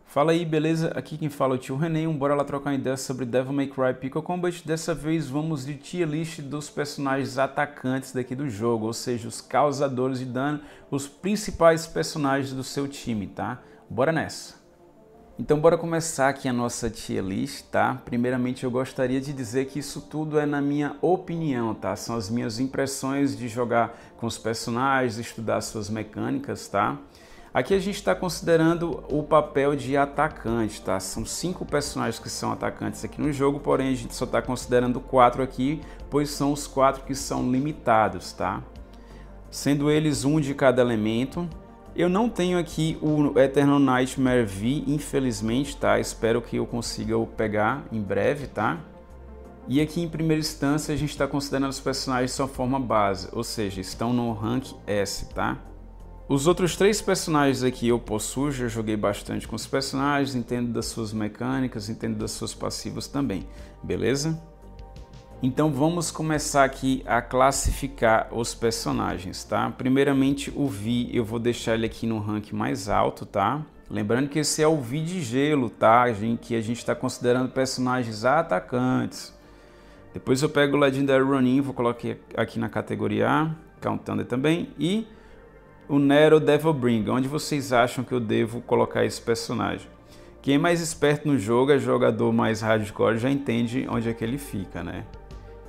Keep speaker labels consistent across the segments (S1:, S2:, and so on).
S1: Fala aí, beleza? Aqui quem fala é o tio René, bora lá trocar uma ideia sobre Devil May Cry Pico Combat. Dessa vez vamos de tier list dos personagens atacantes daqui do jogo, ou seja, os causadores de dano, os principais personagens do seu time, tá? Bora nessa! Então bora começar aqui a nossa tier list, tá? Primeiramente eu gostaria de dizer que isso tudo é na minha opinião, tá? São as minhas impressões de jogar com os personagens, estudar suas mecânicas, tá? Aqui a gente está considerando o papel de atacante, tá? São 5 personagens que são atacantes aqui no jogo, porém a gente só está considerando 4 aqui, pois são os 4 que são limitados, tá? Sendo eles um de cada elemento. Eu não tenho aqui o Eternal Nightmare V, infelizmente, tá? Espero que eu consiga o pegar em breve, tá? E aqui em primeira instância a gente está considerando os personagens de sua forma base, ou seja, estão no rank S, tá? Os outros 3 personagens aqui eu possuo, já joguei bastante com os personagens, entendo das suas mecânicas, entendo das suas passivas também, beleza? Então vamos começar aqui a classificar os personagens, tá? Primeiramente o Vi, eu vou deixar ele aqui no rank mais alto, tá? Lembrando que esse é o Vi de gelo, tá? Que a gente está considerando personagens atacantes. Depois eu pego o Legendary Ronin, vou colocar aqui na categoria A, Countando também, e o Nero Devilbringer, onde vocês acham que eu devo colocar esse personagem? Quem é mais esperto no jogo, é jogador mais hardcore, já entende onde é que ele fica, né?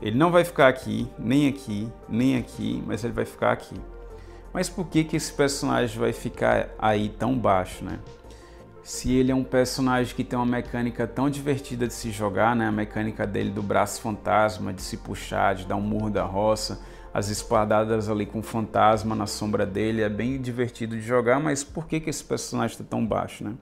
S1: Ele não vai ficar aqui, nem aqui, nem aqui, mas ele vai ficar aqui. Mas por que esse personagem vai ficar aí tão baixo, né? Se ele é um personagem que tem uma mecânica tão divertida de se jogar, né? A mecânica dele do braço fantasma, de se puxar, de dar um murro da roça, as espadadas ali com o fantasma na sombra dele, é bem divertido de jogar, mas por que esse personagem está tão baixo, né?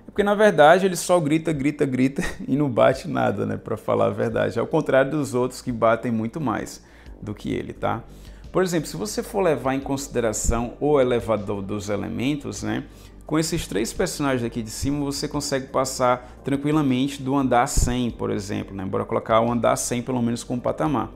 S1: É porque na verdade ele só grita, grita, grita e não bate nada, né, para falar a verdade, ao contrário dos outros que batem muito mais do que ele, tá? Por exemplo, se você for levar em consideração o elevador dos elementos, né, com esses 3 personagens aqui de cima você consegue passar tranquilamente do andar 100, por exemplo, né? Bora colocar o andar 100 pelo menos como patamar.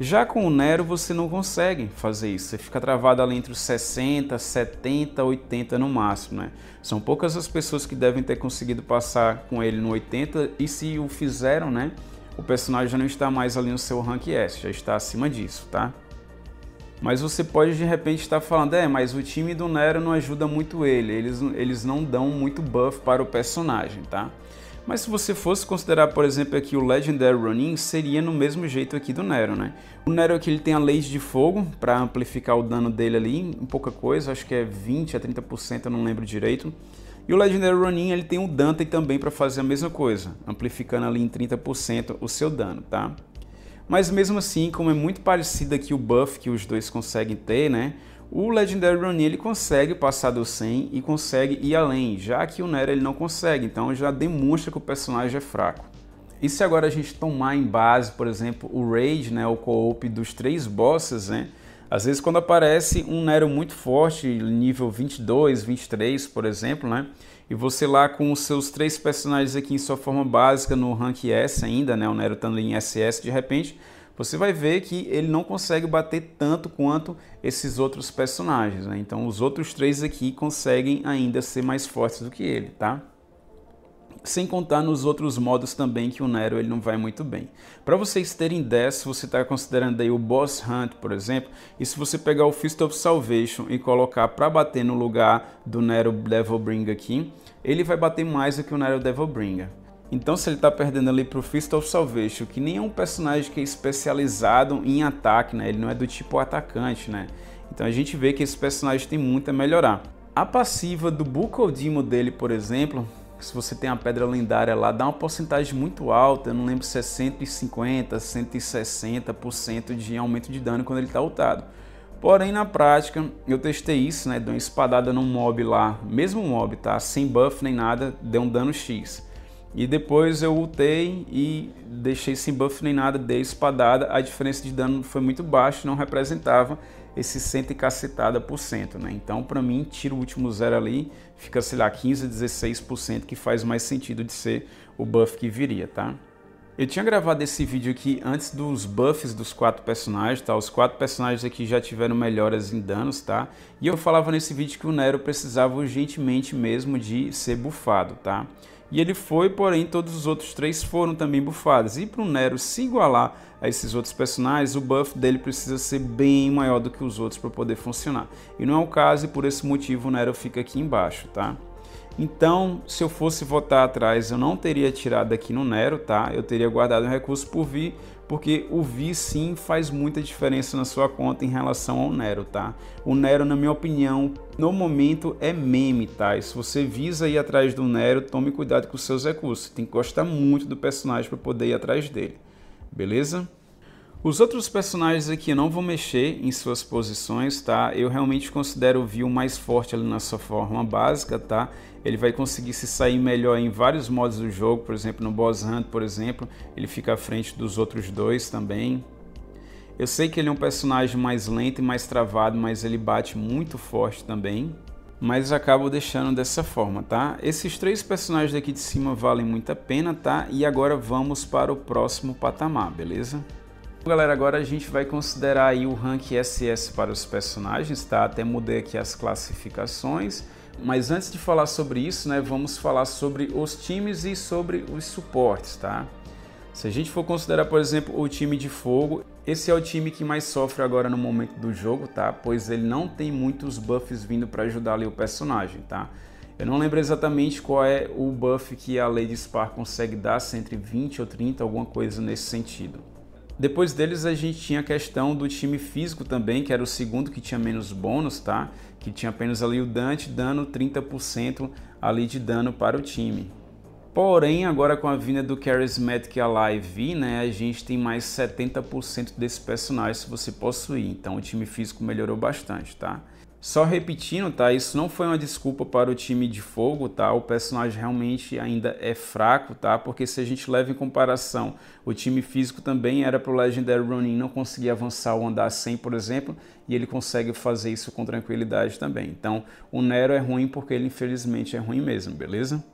S1: Já com o Nero você não consegue fazer isso, você fica travado ali entre os 60, 70, 80 no máximo, né? São poucas as pessoas que devem ter conseguido passar com ele no 80 e se o fizeram, né? O personagem já não está mais ali no seu rank S, já está acima disso, tá? Mas você pode de repente estar falando, mas o time do Nero não ajuda muito ele, eles não dão muito buff para o personagem, tá? Mas se você fosse considerar, por exemplo, aqui o Legendary Ronin, seria no mesmo jeito aqui do Nero, né? O Nero aqui ele tem a Lei de Fogo para amplificar o dano dele ali em pouca coisa, acho que é 20 a 30%, eu não lembro direito. E o Legendary Ronin ele tem o Dante também para fazer a mesma coisa, amplificando ali em 30% o seu dano, tá? Mas mesmo assim, como é muito parecido aqui o buff que os dois conseguem ter, né? O Legendary Ronin ele consegue passar do 100 e consegue ir além, já que o Nero ele não consegue, então já demonstra que o personagem é fraco. E se agora a gente tomar em base, por exemplo, o Raid, né, o co-op dos 3 bosses, né? Às vezes quando aparece um Nero muito forte, nível 22, 23, por exemplo, né? E você lá com os seus 3 personagens aqui em sua forma básica no rank S ainda, né? O Nero estando em SS, de repente você vai ver que ele não consegue bater tanto quanto esses outros personagens, né? Então os outros 3 aqui conseguem ainda ser mais fortes do que ele, tá? Sem contar nos outros modos também que o Nero ele não vai muito bem. Para vocês terem ideia, se você está considerando aí o Boss Hunt, por exemplo, e se você pegar o Fist of Salvation e colocar para bater no lugar do Nero Devilbringer aqui, ele vai bater mais do que o Nero Devilbringer. Então se ele está perdendo ali para o Fist of Salvation, que nem é um personagem que é especializado em ataque, né? Ele não é do tipo atacante, né? Então a gente vê que esse personagem tem muito a melhorar. A passiva do Buckle Demon dele, por exemplo, se você tem a pedra lendária lá, dá uma porcentagem muito alta, eu não lembro se é 150%, 160% de aumento de dano quando ele está ultado. Porém, na prática, eu testei isso, né? Dei uma espadada num mob lá, mesmo mob, tá? Sem buff nem nada, deu um dano X. E depois eu ultei e deixei sem buff nem nada, dei espadada, a diferença de dano foi muito baixa, não representava esse 100 e cacetada por cento, né? Então, para mim, tira o último zero ali, fica, sei lá, 15 a 16%, que faz mais sentido de ser o buff que viria, tá? Eu tinha gravado esse vídeo aqui antes dos buffs dos 4 personagens, tá? Os 4 personagens aqui já tiveram melhoras em danos, tá? E eu falava nesse vídeo que o Nero precisava urgentemente mesmo de ser buffado, tá? E ele foi, porém todos os outros 3 foram também buffados. E para o Nero se igualar a esses outros personagens, o buff dele precisa ser bem maior do que os outros para poder funcionar. E não é o caso, e por esse motivo o Nero fica aqui embaixo, tá? Então, se eu fosse votar atrás, eu não teria tirado aqui no Nero, tá? Eu teria guardado um recurso por Vi, porque o Vi sim faz muita diferença na sua conta em relação ao Nero, tá? O Nero, na minha opinião, no momento é meme, tá? E se você visa ir atrás do Nero, tome cuidado com os seus recursos. Tem que gostar muito do personagem para poder ir atrás dele, beleza? Os outros personagens aqui eu não vou mexer em suas posições, tá? Eu realmente considero o Vi o mais forte ali na sua forma básica, tá? Ele vai conseguir se sair melhor em vários modos do jogo, por exemplo, no Boss Hunt, por exemplo, ele fica à frente dos outros 2 também. Eu sei que ele é um personagem mais lento e mais travado, mas ele bate muito forte também. Mas acabo deixando dessa forma, tá? Esses 3 personagens daqui de cima valem muito a pena, tá? E agora vamos para o próximo patamar, beleza? Galera, agora a gente vai considerar aí o rank SS para os personagens, tá? Até mudei aqui as classificações, mas antes de falar sobre isso, né, vamos falar sobre os times e sobre os suportes, tá? Se a gente for considerar, por exemplo, o time de fogo, esse é o time que mais sofre agora no momento do jogo, tá? Pois ele não tem muitos buffs vindo para ajudar ali o personagem, tá? Eu não lembro exatamente qual é o buff que a Lady Spark consegue dar, se entre 20 ou 30, alguma coisa nesse sentido. Depois deles a gente tinha a questão do time físico também, que era o segundo que tinha menos bônus, tá? Que tinha apenas ali o Dante dando 30% ali de dano para o time. Porém, agora com a vinda do Charismatic Alive, né, a gente tem mais 70% desse personagem se você possuir. Então o time físico melhorou bastante, tá? Só repetindo, tá? Isso não foi uma desculpa para o time de fogo, tá? O personagem realmente ainda é fraco, tá? Porque se a gente leva em comparação, o time físico também era para o Legendary Ronin não conseguir avançar ou andar 100, por exemplo, e ele consegue fazer isso com tranquilidade também. Então, o Nero é ruim porque ele infelizmente é ruim mesmo, beleza?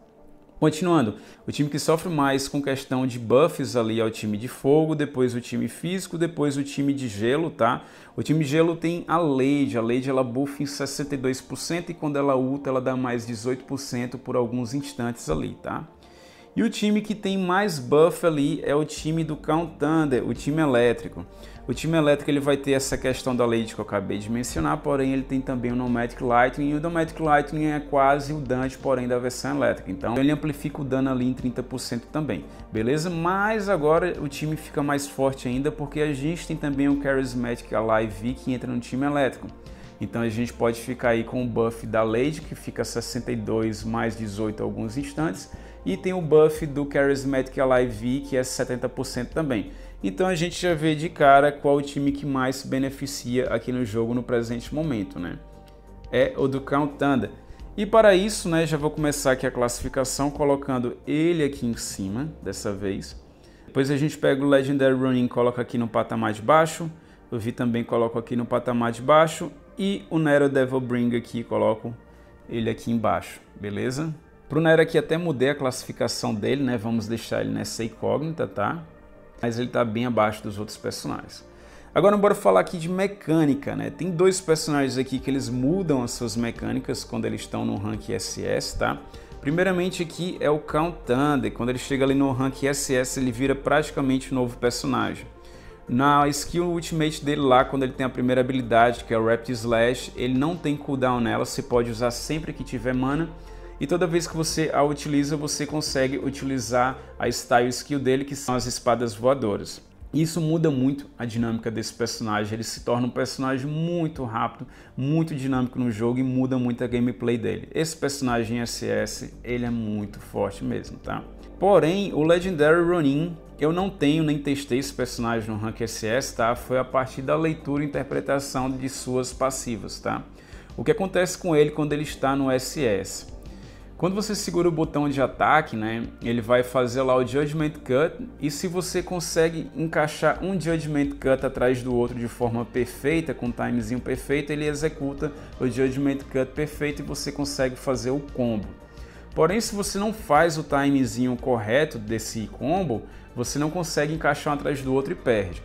S1: Continuando, o time que sofre mais com questão de buffs ali é o time de fogo, depois o time físico, depois o time de gelo, tá? O time de gelo tem a Lady ela buffa em 62% e quando ela ulta ela dá mais 18% por alguns instantes ali, tá? E o time que tem mais buff ali é o time do Count Thunder, o time elétrico. O time elétrico ele vai ter essa questão da Lady que eu acabei de mencionar, porém ele tem também o Nomadic Lightning, e o Nomadic Lightning é quase o Dante, porém da versão elétrica. Então ele amplifica o dano ali em 30% também, beleza? Mas agora o time fica mais forte ainda porque a gente tem também o Charismatic Alive que entra no time elétrico. Então a gente pode ficar aí com o buff da Lady, que fica 62 mais 18 alguns instantes, e tem o buff do Charismatic Alive, que é 70% também. Então a gente já vê de cara qual o time que mais se beneficia aqui no jogo no presente momento, né? É o do Count Thunder. E para isso, né, já vou começar aqui a classificação colocando ele aqui em cima, dessa vez. Depois a gente pega o Legendary Ronin e coloca aqui no patamar de baixo. O Vi também coloco aqui no patamar de baixo. E o Nero Devilbringer aqui, coloco ele aqui embaixo, beleza? Para o Nero aqui até mudei a classificação dele, né? Vamos deixar ele nessa incógnita, tá? Mas ele está bem abaixo dos outros personagens. Agora bora falar aqui de mecânica, né? Tem 2 personagens aqui que eles mudam as suas mecânicas quando eles estão no rank SS, tá? Primeiramente aqui é o Count Thunder. Quando ele chega ali no rank SS, ele vira praticamente um novo personagem. Na skill ultimate dele lá, quando ele tem a primeira habilidade, que é o Rapid Slash, ele não tem cooldown nela, você pode usar sempre que tiver mana. E toda vez que você a utiliza, você consegue utilizar a style skill dele, que são as espadas voadoras. Isso muda muito a dinâmica desse personagem, ele se torna um personagem muito rápido, muito dinâmico no jogo e muda muito a gameplay dele. Esse personagem SS, ele é muito forte mesmo, tá? Porém, o Legendary Ronin, eu não tenho nem testei esse personagem no rank SS, tá? Foi a partir da leitura e interpretação de suas passivas, tá? O que acontece com ele quando ele está no SS? Quando você segura o botão de ataque, né, ele vai fazer lá o Judgment Cut, e se você consegue encaixar um Judgment Cut atrás do outro de forma perfeita, com um timezinho perfeito, ele executa o Judgment Cut perfeito e você consegue fazer o combo. Porém, se você não faz o timezinho correto desse combo, você não consegue encaixar um atrás do outro e perde.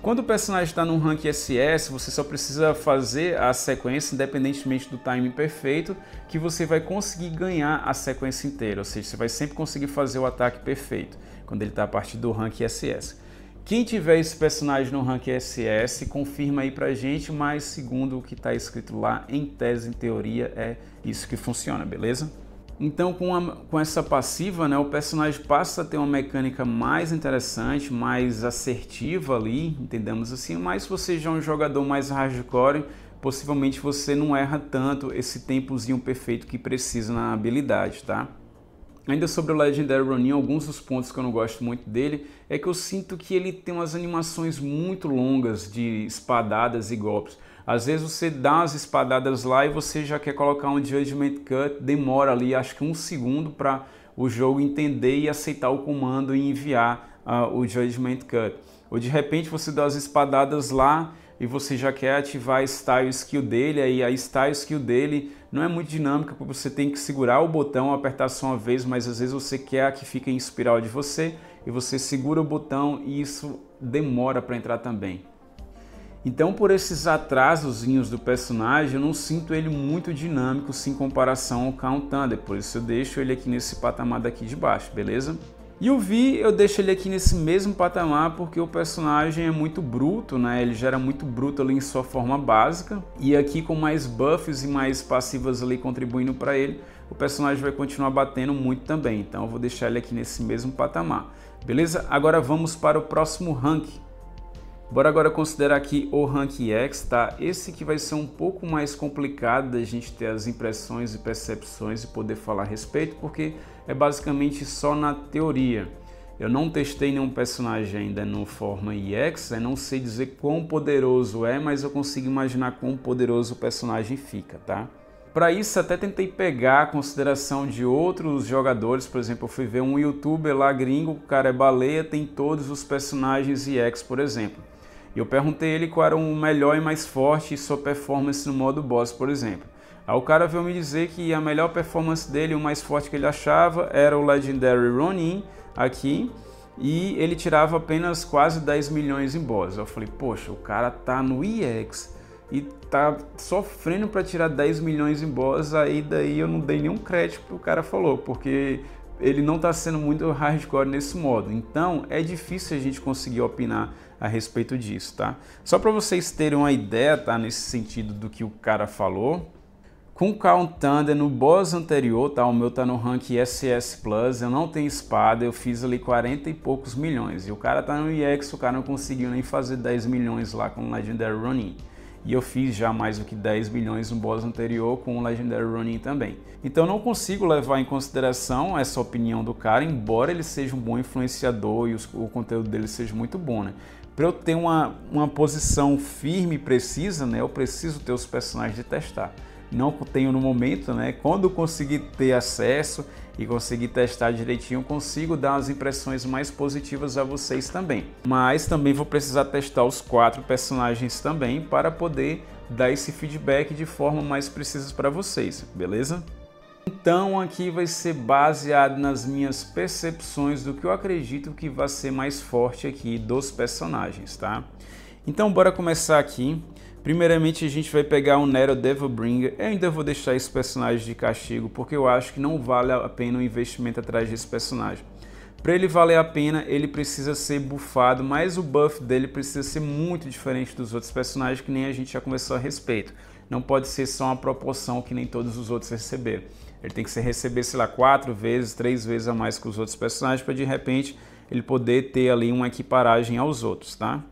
S1: Quando o personagem está no rank SS, você só precisa fazer a sequência independentemente do timing perfeito, que você vai conseguir ganhar a sequência inteira, ou seja, você vai sempre conseguir fazer o ataque perfeito, quando ele está a partir do rank SS. Quem tiver esse personagem no rank SS, confirma aí pra gente, mas segundo o que está escrito lá, em tese, em teoria, é isso que funciona, beleza? Então, com essa passiva, né, o personagem passa a ter uma mecânica mais interessante, mais assertiva ali, entendemos assim, mas se você já é um jogador mais hardcore, possivelmente você não erra tanto esse tempozinho perfeito que precisa na habilidade, tá? Ainda sobre o Legendary Ronin, alguns dos pontos que eu não gosto muito dele é que eu sinto que ele tem umas animações muito longas de espadadas e golpes. Às vezes você dá umas espadadas lá e você já quer colocar um Judgment Cut, demora ali acho que 1 segundo para o jogo entender e aceitar o comando e enviar o Judgment Cut. Ou de repente você dá as espadadas lá e você já quer ativar a Style Skill dele, aí a Style Skill dele não é muito dinâmica, porque você tem que segurar o botão, apertar só uma vez, mas às vezes você quer que fique em espiral de você, e você segura o botão e isso demora para entrar também. Então, por esses atrasozinhos do personagem, eu não sinto ele muito dinâmico em comparação ao Count Thunder, por isso eu deixo ele aqui nesse patamar daqui de baixo, beleza? E o Vi eu deixo ele aqui nesse mesmo patamar porque o personagem é muito bruto, né? Ele já era muito bruto ali em sua forma básica, e aqui com mais buffs e mais passivas ali contribuindo para ele, o personagem vai continuar batendo muito também, então eu vou deixar ele aqui nesse mesmo patamar, beleza? Agora vamos para o próximo rank. Bora agora considerar aqui o Rank X, tá? Esse que vai ser um pouco mais complicado da gente ter as impressões e percepções e poder falar a respeito, porque é basicamente só na teoria. Eu não testei nenhum personagem ainda no forma EX, eu não sei dizer quão poderoso é, mas eu consigo imaginar quão poderoso o personagem fica, tá? Para isso, até tentei pegar a consideração de outros jogadores, por exemplo, eu fui ver um youtuber lá gringo, o cara é baleia, tem todos os personagens EX, por exemplo. E eu perguntei ele qual era o melhor e mais forte e sua performance no modo boss, por exemplo. Aí o cara veio me dizer que a melhor performance dele, o mais forte que ele achava, era o Legendary Ronin aqui, e ele tirava apenas quase 10 milhões em boss. Eu falei, poxa, o cara tá no EX e tá sofrendo para tirar 10 milhões em boss, aí daí eu não dei nenhum crédito pro cara falou, porque ele não está sendo muito hardcore nesse modo, então é difícil a gente conseguir opinar a respeito disso, tá? Só para vocês terem uma ideia, tá, nesse sentido do que o cara falou, com o Count Thunder no boss anterior, tá, o meu tá no rank SS Plus, eu não tenho espada, eu fiz ali 40 e poucos milhões, e o cara tá no EX, o cara não conseguiu nem fazer 10 milhões lá com o Legendary Ronin. E eu fiz já mais do que 10 milhões no boss anterior com o Legendary Ronin também. Então não consigo levar em consideração essa opinião do cara, embora ele seja um bom influenciador e o conteúdo dele seja muito bom, né? Para eu ter uma posição firme e precisa, né, eu preciso ter os personagens de testar. Não tenho no momento, né? Quando eu conseguir ter acesso e conseguir testar direitinho, consigo dar as impressões mais positivas a vocês também. Mas também vou precisar testar os 4 personagens também para poder dar esse feedback de forma mais precisa para vocês, beleza? Então aqui vai ser baseado nas minhas percepções do que eu acredito que vai ser mais forte aqui dos personagens, tá? Então bora começar aqui. Primeiramente a gente vai pegar o Nero Devilbringer. Eu ainda vou deixar esse personagem de castigo porque eu acho que não vale a pena o investimento atrás desse personagem. Para ele valer a pena, ele precisa ser buffado, mas o buff dele precisa ser muito diferente dos outros personagens que nem a gente já conversou a respeito. Não pode ser só uma proporção que nem todos os outros receberam. Ele tem que receber, sei lá, 4 vezes, 3 vezes a mais que os outros personagens para de repente ele poder ter ali uma equiparagem aos outros, tá?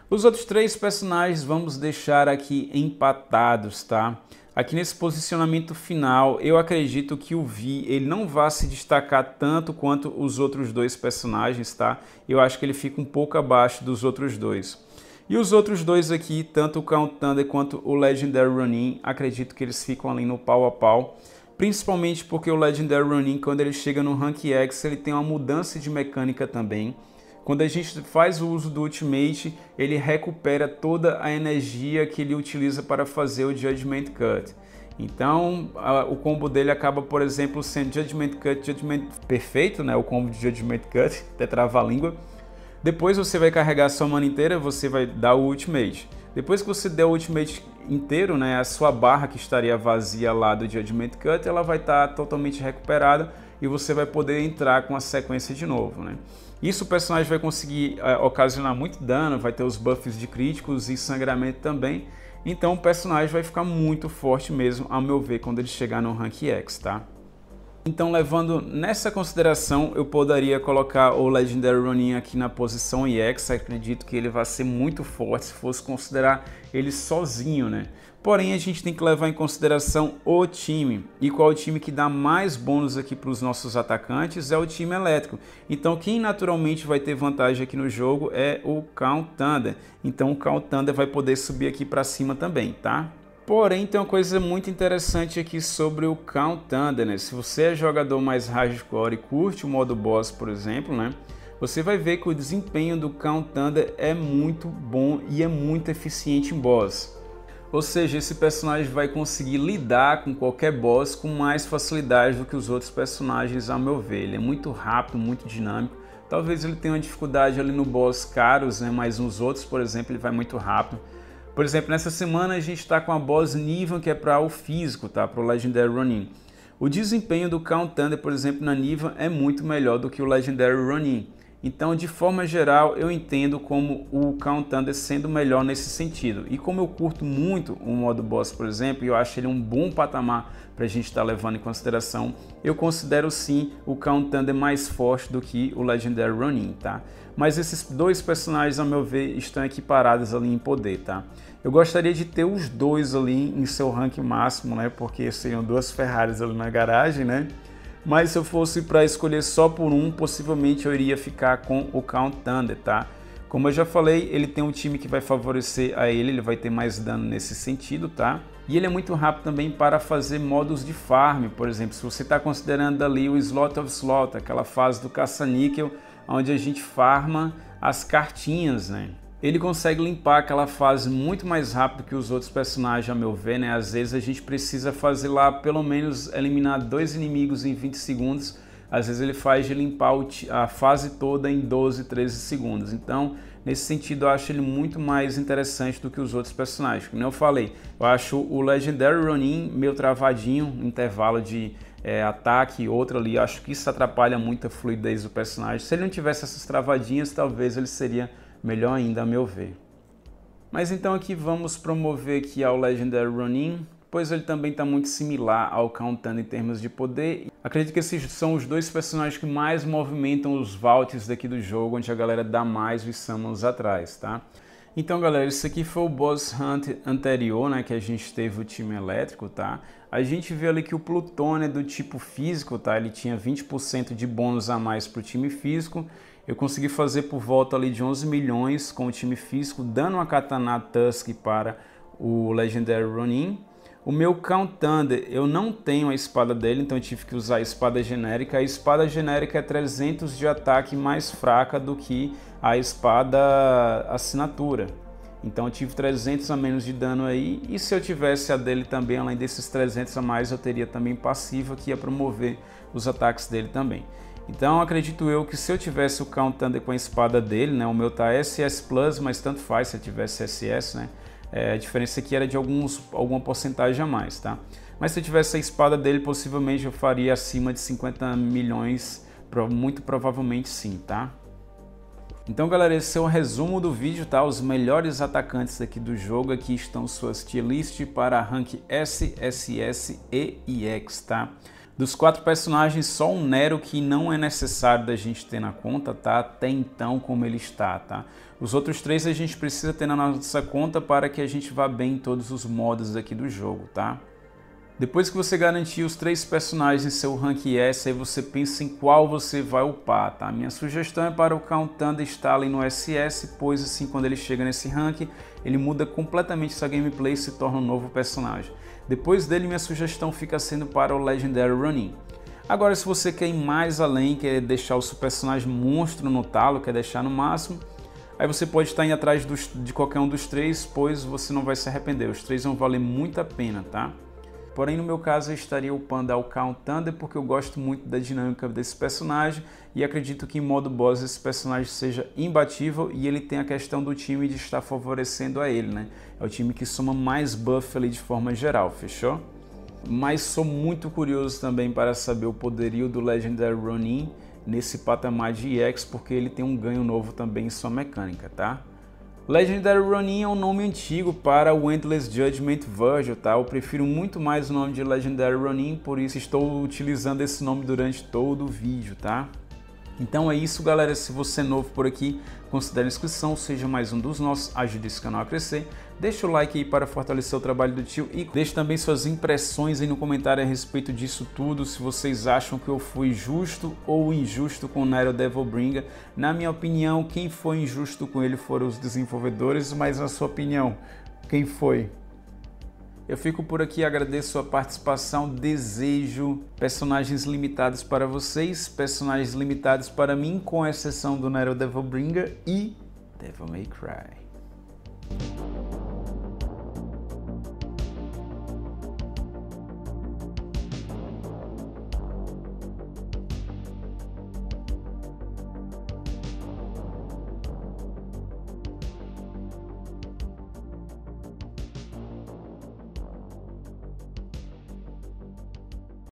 S1: Os outros 3 personagens vamos deixar aqui empatados, tá? Aqui nesse posicionamento final, eu acredito que o Vi ele não vai se destacar tanto quanto os outros 2 personagens, tá? Eu acho que ele fica um pouco abaixo dos outros 2. E os outros 2 aqui, tanto o Count Thunder quanto o Legendary Ronin, acredito que eles ficam ali no pau a pau. Principalmente porque o Legendary Ronin, quando ele chega no Rank X, ele tem uma mudança de mecânica também. Quando a gente faz o uso do Ultimate, ele recupera toda a energia que ele utiliza para fazer o Judgment Cut. Então o combo dele acaba, por exemplo, sendo Judgment Cut, Judgment perfeito, né? O combo de Judgment Cut, até trava a língua. Depois você vai carregar a sua mana inteira, você vai dar o Ultimate. Depois que você der o Ultimate inteiro, né, a sua barra que estaria vazia lá do Judgment Cut, ela vai estar totalmente recuperada e você vai poder entrar com a sequência de novo, né? Isso o personagem vai conseguir ocasionar muito dano, vai ter os buffs de críticos e sangramento também. Então o personagem vai ficar muito forte mesmo, ao meu ver, quando ele chegar no Rank X, tá? Então, levando nessa consideração, eu poderia colocar o Legendary Ronin aqui na posição EX. Acredito que ele vai ser muito forte se fosse considerar ele sozinho, né? Porém, a gente tem que levar em consideração o time. E qual é o time que dá mais bônus aqui para os nossos atacantes? É o time elétrico. Então, quem naturalmente vai ter vantagem aqui no jogo é o Count Thunder. Então, o Count Thunder vai poder subir aqui para cima também, tá? Porém, tem uma coisa muito interessante aqui sobre o Count Thunder, né? Se você é jogador mais hardcore e curte o modo boss, por exemplo, né? Você vai ver que o desempenho do Count Thunder é muito bom e é muito eficiente em boss. Ou seja, esse personagem vai conseguir lidar com qualquer boss com mais facilidade do que os outros personagens, ao meu ver. Ele é muito rápido, muito dinâmico. Talvez ele tenha uma dificuldade ali no boss caros, né? Mas nos outros, por exemplo, ele vai muito rápido. Por exemplo, nessa semana a gente está com a boss Nivan, que é para o físico, tá? Para o Legendary Ronin. O desempenho do Count Thunder, por exemplo, na Nivan é muito melhor do que o Legendary Ronin. Então, de forma geral, eu entendo como o Count Thunder sendo melhor nesse sentido. E como eu curto muito o modo boss, por exemplo, e eu acho ele um bom patamar para a gente estar levando em consideração, eu considero sim o Count Thunder mais forte do que o Legendary Ronin, tá? Mas esses dois personagens, ao meu ver, estão equiparados ali em poder, tá? Eu gostaria de ter os dois ali em seu rank máximo, né? Porque seriam duas Ferraris ali na garagem, né? Mas se eu fosse para escolher só por um, possivelmente eu iria ficar com o Count Thunder, tá? Como eu já falei, ele tem um time que vai favorecer a ele vai ter mais dano nesse sentido, tá? E ele é muito rápido também para fazer modos de farm, por exemplo, se você está considerando ali o Slot of Slot, aquela fase do caça-níquel, onde a gente farma as cartinhas, né? Ele consegue limpar aquela fase muito mais rápido que os outros personagens, a meu ver, né? Às vezes a gente precisa fazer lá, pelo menos, eliminar 2 inimigos em 20 segundos. Às vezes ele faz de limpar a fase toda em 12, 13 segundos. Então, nesse sentido, eu acho ele muito mais interessante do que os outros personagens. Como eu falei, eu acho o Legendary Ronin meio travadinho, intervalo de ataque e outro ali. Eu acho que isso atrapalha muito a fluidez do personagem. Se ele não tivesse essas travadinhas, talvez ele seria melhor ainda, a meu ver. Mas então aqui vamos promover aqui ao Legendary Ronin, pois ele também está muito similar ao Count Thunder em termos de poder. Acredito que esses são os dois personagens que mais movimentam os vaults daqui do jogo, onde a galera dá mais os summons atrás, tá? Então, galera, isso aqui foi o Boss Hunt anterior, né, que a gente teve o time elétrico, tá? A gente vê ali que o Plutônio é do tipo físico, tá? Ele tinha 20% de bônus a mais para o time físico. Eu consegui fazer por volta ali de 11 milhões com o time físico, dando uma Katana Tusk para o Legendary Ronin. O meu Count Thunder, eu não tenho a espada dele, então eu tive que usar a espada genérica. A espada genérica é 300 de ataque mais fraca do que a espada assinatura. Então eu tive 300 a menos de dano aí, e se eu tivesse a dele também, além desses 300 a mais, eu teria também passiva que ia promover os ataques dele também. Então acredito eu que se eu tivesse o Count Thunder com a espada dele, né, o meu tá SS Plus, mas tanto faz se eu tivesse SS, né, a diferença aqui era de alguma porcentagem a mais, tá? Mas se eu tivesse a espada dele, possivelmente eu faria acima de 50 milhões, muito provavelmente sim, tá? Então, galera, esse é o resumo do vídeo, tá? Os melhores atacantes aqui do jogo, aqui estão suas tier list para rank S, SS e EX, tá? Dos 4 personagens, só um Nero que não é necessário da gente ter na conta, tá? Até então como ele está, tá? Os outros 3 a gente precisa ter na nossa conta para que a gente vá bem em todos os modos aqui do jogo, tá? Depois que você garantir os 3 personagens em seu rank S, aí você pensa em qual você vai upar, tá? Minha sugestão é para o Count Thunder estar ali no SS, pois assim quando ele chega nesse rank, ele muda completamente sua gameplay e se torna um novo personagem. Depois dele, minha sugestão fica sendo para o Legendary Ronin. Agora, se você quer ir mais além, quer deixar o seu personagem monstro no talo, quer deixar no máximo, aí você pode estar indo atrás de qualquer um dos 3, pois você não vai se arrepender. Os 3 vão valer muito a pena, tá? Porém, no meu caso, eu estaria upando ao Count Thunder porque eu gosto muito da dinâmica desse personagem e acredito que em modo boss esse personagem seja imbatível e ele tem a questão do time de estar favorecendo a ele, né? É o time que soma mais buff ali de forma geral, fechou? Mas sou muito curioso também para saber o poderio do Legendary Ronin nesse patamar de EX, porque ele tem um ganho novo também em sua mecânica, tá? Legendary Ronin é um nome antigo para o Endless Judgment Virgil, tá? Eu prefiro muito mais o nome de Legendary Ronin, por isso estou utilizando esse nome durante todo o vídeo, tá? Então é isso, galera. Se você é novo por aqui, considere a inscrição, seja mais um dos nossos, ajude esse canal a crescer. Deixa o like aí para fortalecer o trabalho do tio e deixe também suas impressões aí no comentário a respeito disso tudo, se vocês acham que eu fui justo ou injusto com o Nero Devilbringer. Na minha opinião, quem foi injusto com ele foram os desenvolvedores, mas na sua opinião, quem foi? Eu fico por aqui, agradeço a participação, desejo personagens limitados para vocês, personagens limitados para mim, com exceção do Nero Devilbringer e Devil May Cry.